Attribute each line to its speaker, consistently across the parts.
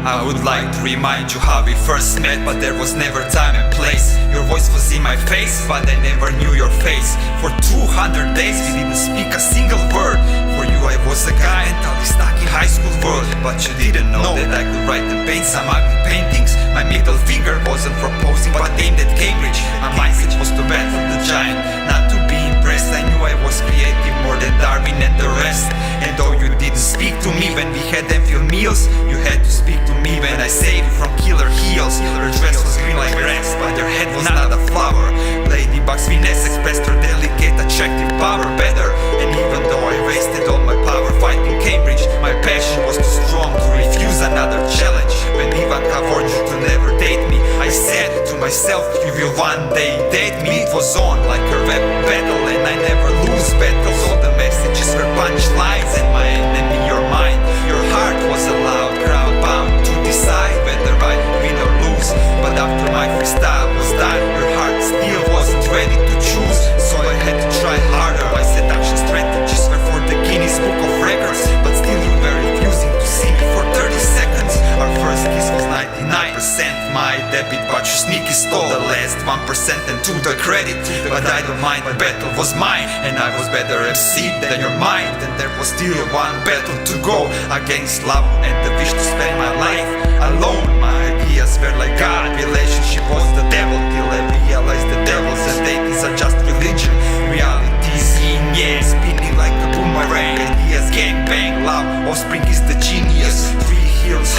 Speaker 1: I would like to remind you how we first met, but there was never time and place. Your voice was in my face, but I never knew your face. For 200 days we didn't speak a single word. For you I was a guy entirely stuck in high school world. But you didn't know that I could write and paint some ugly paintings. My middle finger wasn't proposing but aimed at Cambridge. My mindset was to battle the giant, not to be impressed. I knew I was creative more than Darwin and the rest. And though you didn't speak to me when we had Enfield meals, you had to speak to me when I saved you from killer heels. Her dress was green like grass, but her head was not a flower. Ladybug's finesse expressed her delicate, attractive power better. And even though I wasted all my power fighting Cambridge, my passion was too strong to refuse another challenge. When Ivanka warned you to never date me, I said to myself, you will one day date me. It was on like a rap battle, and I never lose battles. All the messages were punchlines, and my enemy your mind. Your heart was a loud crowd bound to decide whether I win or lose. But after my freestyle was done, your heart still wasn't ready to choose. So I had to try harder. My seduction strategies were for the Guinness Book of Records, but still you were refusing to see me for 30 seconds. Our first kiss was 99% my debit, but you sneaky stole the last 1% and took the credit. But I don't mind, the battle was mine, and I was better MC than your mind. And there was still one battle to go against love and the wish to spend my life alone. My ideas were like God, relationship was the devil, till I realized the devils and deities are just religion. Reality's yin yang, spinning like a boomerang. Ideas gang bang, love offspring is the genius.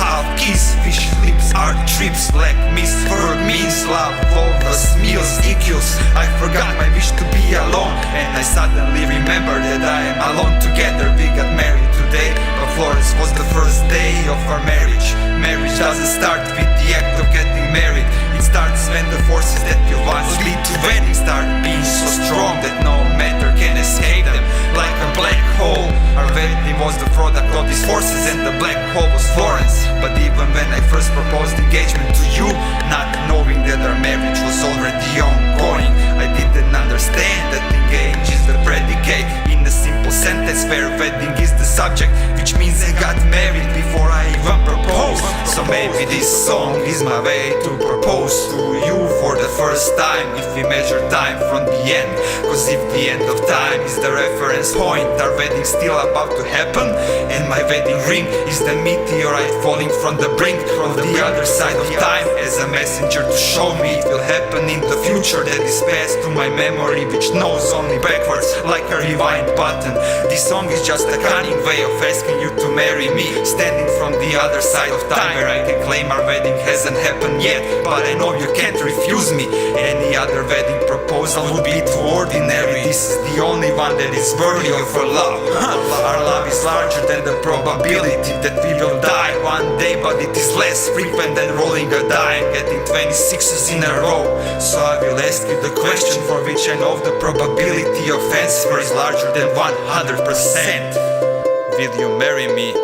Speaker 1: Half kiss, fish lips, art trips, black mist, fur means love, flawless meals, EQs. I forgot my wish to be alone, and I suddenly remembered that I am alone together. We got married today, but Florence was the first day of our marriage. Marriage doesn't start with the act of getting married. It starts when the forces that you once lead to wedding start being so strong that no matter can escape them. Like a black hole, our wedding was the product of these forces, and the black hole was Florence. But even when I first proposed engagement to you, not knowing that our marriage was already ongoing, I didn't understand that engage is the predicate in a simple sentence where wedding is the subject, which means I got married before I even proposed. So maybe this song is my way to propose to you for the first time, if we measure time from the end. Cause if the end of time is the reference point, our wedding's still about to happen, and my wedding ring is the meteorite falling from the brink of the other side of time, as a messenger to show me it will happen in the future that is passed to my memory, which knows only backwards like a rewind button. This song is just a cunning way of asking you to marry me, standing from the other side of time, where I can claim our wedding hasn't happened yet, but I know you can't refuse me. Any other wedding proposal would be too ordinary. This is the only one that is worthy of our love. Our love is larger than the probability that we will die one day, but it is less frequent than rolling a die and getting 26s in a row. So I will ask you the question for which I know the probability of answer is larger than 100%. Will you marry me?